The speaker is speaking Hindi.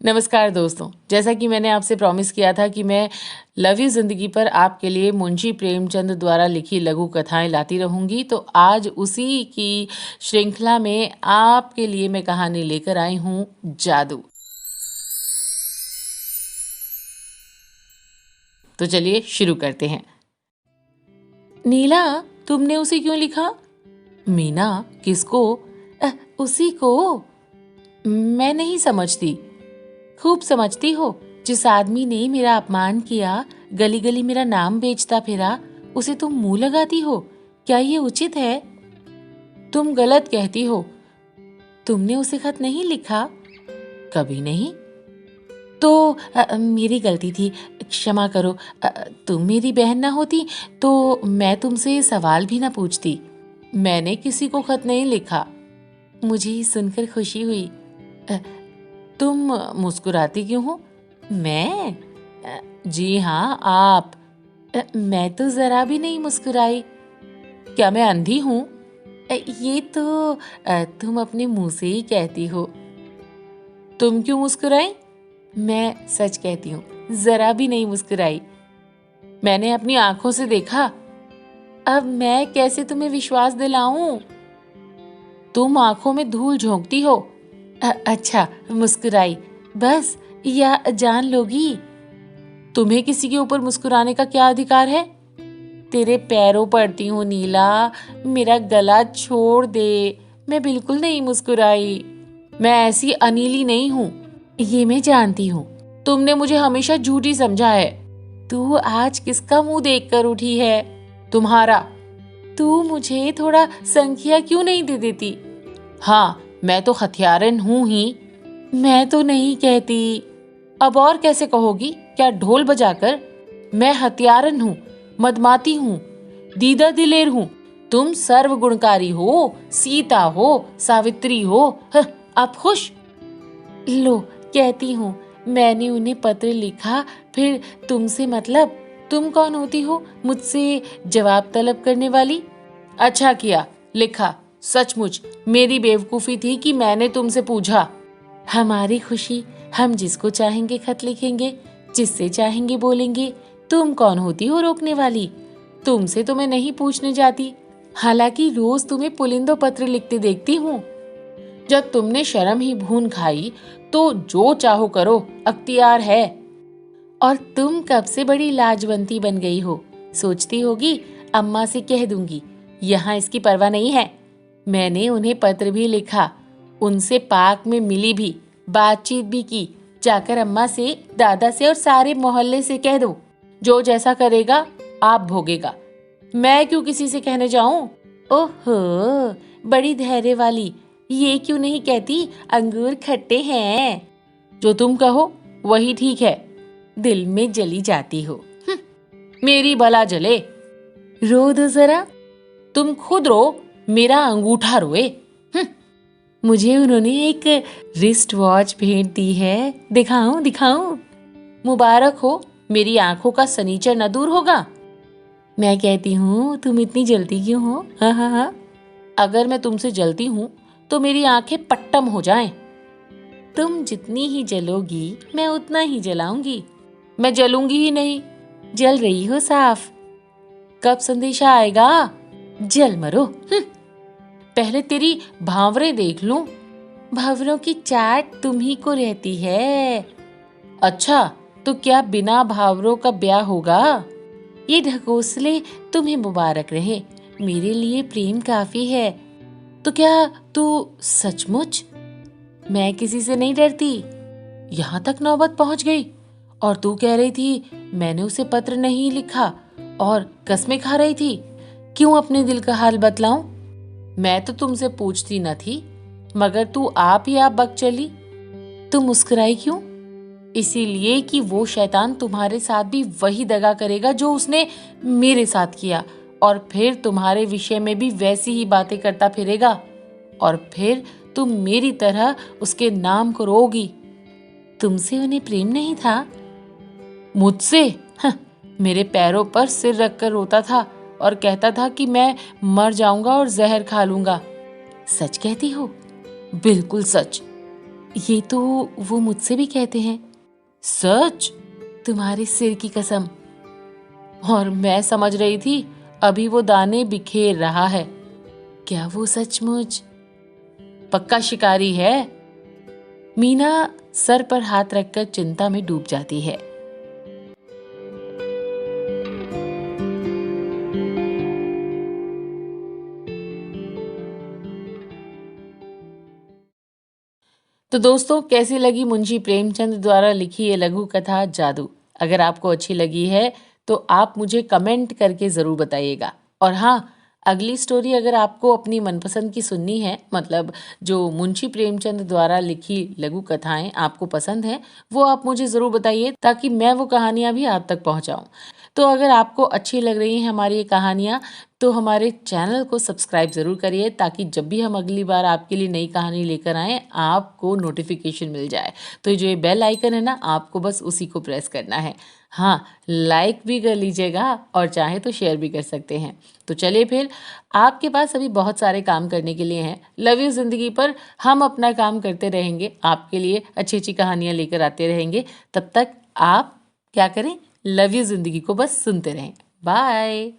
नमस्कार दोस्तों, जैसा कि मैंने आपसे प्रॉमिस किया था कि मैं लव यू ज़िंदगी पर आपके लिए मुंशी प्रेमचंद द्वारा लिखी लघु कथाएँ लाती रहूँगी, तो आज उसी की श्रृंखला में आपके लिए मैं कहानी लेकर आई हूँ जादू। तो चलिए शुरू करते हैं। नीला, तुमने उसे क्यों लिखा? मीना, किसको? उसी को। मैं नहीं समझती। खूब समझती हो। जिस आदमी ने मेरा अपमान किया, गली गली मेरा नाम बेचता फिरा, उसे तुम मुंह लगाती हो। क्या ये उचित है? तुम गलत कहती हो। तुमने उसे खत नहीं लिखा? कभी नहीं। तो मेरी गलती थी, क्षमा करो। तुम मेरी बहन ना होती तो मैं तुमसे सवाल भी ना पूछती। मैंने किसी को खत नहीं लिखा। मुझे सुनकर खुशी हुई। अ, तुम मुस्कुराती क्यों हो? मैं? जी हाँ, आप। मैं तो जरा भी नहीं मुस्कुराई। क्या मैं अंधी हूँ? ये तो तुम अपने मुंह से ही कहती हो। तुम क्यों मुस्कुराई? मैं सच कहती हूँ, जरा भी नहीं मुस्कुराई। मैंने अपनी आंखों से देखा। अब मैं कैसे तुम्हें विश्वास दिलाऊं? तुम आंखों में धूल झोंकती हो। अच्छा, मुस्कुराई बस, या जान लोगी? तुम्हें किसी के ऊपर मुस्कुराने का क्या अधिकार है? तेरे पैरों पड़ती हूँ नीला, मेरा गला छोड़ दे। मैं बिल्कुल नहीं मुस्कुराई। मैं ऐसी अनिली नहीं हूँ, ये मैं जानती हूँ। तुमने मुझे हमेशा झूठी समझा है। तू आज किसका मुंह देखकर उठी है? तुम्हारा। तू मुझे थोड़ा संख्या क्यों नहीं दे देती? हाँ, मैं तो हथियारन हूँ ही। मैं तो नहीं कहती। अब और कैसे कहोगी? क्या ढोल बजाकर? मैं हत्यारन हूँ, मदमाती हूँ, दीदा दिलेर हूँ। तुम सर्वगुणकारी हो, सीता हो, सावित्री हो। अब खुश? लो, कहती हूँ, मैंने उन्हें पत्र लिखा, फिर तुमसे मतलब? तुम कौन होती हो मुझसे जवाब तलब करने वाली? अच्छा किया, लिखा। सचमुच मेरी बेवकूफी थी कि मैंने तुमसे पूछा। हमारी खुशी, हम जिसको चाहेंगे खत लिखेंगे, जिससे चाहेंगे बोलेंगे। तुम कौन होती हो रोकने वाली? तुमसे तो मैं नहीं पूछने जाती, हालांकि रोज तुम्हें पुलिंदो पत्र लिखते देखती हूँ। जब तुमने शर्म ही भून खाई तो जो चाहो करो, अख्तियार है। और तुम कब से बड़ी लाजवंती बन गई हो? सोचती होगी अम्मा से कह दूंगी, यहाँ इसकी परवाह नहीं है। मैंने उन्हें पत्र भी लिखा, उनसे पार्क में मिली भी, बातचीत भी की। जाकर अम्मा से, दादा से और सारे मोहल्ले से कह दो, जो जैसा करेगा आप भोगेगा। मैं क्यों किसी से कहने जाऊं? ओहो, बड़ी धैर्य वाली। ये क्यों नहीं कहती अंगूर खट्टे हैं? जो तुम कहो वही ठीक है। दिल में जली जाती हो। मेरी भला जले। रो दो जरा। तुम खुद रो, मेरा अंगूठा रोए। मुझे उन्होंने एक रिस्ट वॉच भेंट दी है, दिखाऊं दिखाऊं? मुबारक हो, मेरी आंखों का सनीचर न दूर होगा। मैं कहती हूँ, तुम इतनी जलती क्यों हो? हाँ हाँ हाँ। अगर मैं तुमसे जलती हूँ तो मेरी आंखें पट्टम हो जाएं। तुम जितनी ही जलोगी मैं उतना ही जलाऊंगी। मैं जलूंगी ही नहीं। जल रही हो साफ। कब संदेशा आएगा? जल मरो। पहले तेरी भावरें देख लूं। भावरों की चाट तुम ही को रहती है। अच्छा, तो क्या बिना भावरों का ब्याह होगा? ये ढकोसले तुम्हें मुबारक रहे, मेरे लिए प्रेम काफी है। तो क्या तू सचमुच? मैं किसी से नहीं डरती। यहाँ तक नौबत पहुंच गई और तू कह रही थी मैंने उसे पत्र नहीं लिखा और कस्में खा रही थी। क्यों अपने दिल का हाल बतलाऊं? मैं तो तुमसे पूछती न थी, मगर तू आप ही आप बक चली। तू मुस्कुराई क्यों? इसीलिए कि वो शैतान तुम्हारे साथ भी वही दगा करेगा जो उसने मेरे साथ किया, और फिर तुम्हारे विषय में भी वैसी ही बातें करता फिरेगा, और फिर तुम मेरी तरह उसके नाम को रोगी। तुमसे उन्हें प्रेम नहीं था? मुझसे? मेरे पैरों पर सिर रखकर रोता था और कहता था कि मैं मर जाऊंगा और जहर खा लूंगा। सच कहती हो? बिल्कुल सच। ये तो वो मुझसे भी कहते हैं। सच? तुम्हारे सिर की कसम। और मैं समझ रही थी अभी वो दाने बिखेर रहा है। क्या वो सचमुच पक्का शिकारी है? मीना सर पर हाथ रखकर चिंता में डूब जाती है। तो दोस्तों, कैसी लगी मुंशी प्रेमचंद द्वारा लिखी ये लघु कथा जादू? अगर आपको अच्छी लगी है तो आप मुझे कमेंट करके ज़रूर बताइएगा। और हाँ, अगली स्टोरी अगर आपको अपनी मनपसंद की सुननी है, मतलब जो मुंशी प्रेमचंद द्वारा लिखी लघु कथाएं आपको पसंद हैं, वो आप मुझे ज़रूर बताइए ताकि मैं वो कहानियाँ भी आप तक पहुँचाऊँ। तो अगर आपको अच्छी लग रही हैं हमारी ये कहानियाँ, तो हमारे चैनल को सब्सक्राइब ज़रूर करिए ताकि जब भी हम अगली बार आपके लिए नई कहानी लेकर आएँ, आपको नोटिफिकेशन मिल जाए। तो ये जो ये बेल आइकन है ना, आपको बस उसी को प्रेस करना है। हाँ, लाइक भी कर लीजिएगा और चाहे तो शेयर भी कर सकते हैं। तो चलिए फिर, आपके पास अभी बहुत सारे काम करने के लिए हैं। लव यू ज़िंदगी पर हम अपना काम करते रहेंगे, आपके लिए अच्छी अच्छी कहानियाँ लेकर आते रहेंगे। तब तक आप क्या करें, लव यू ज़िंदगी को बस सुनते रहें। बाय।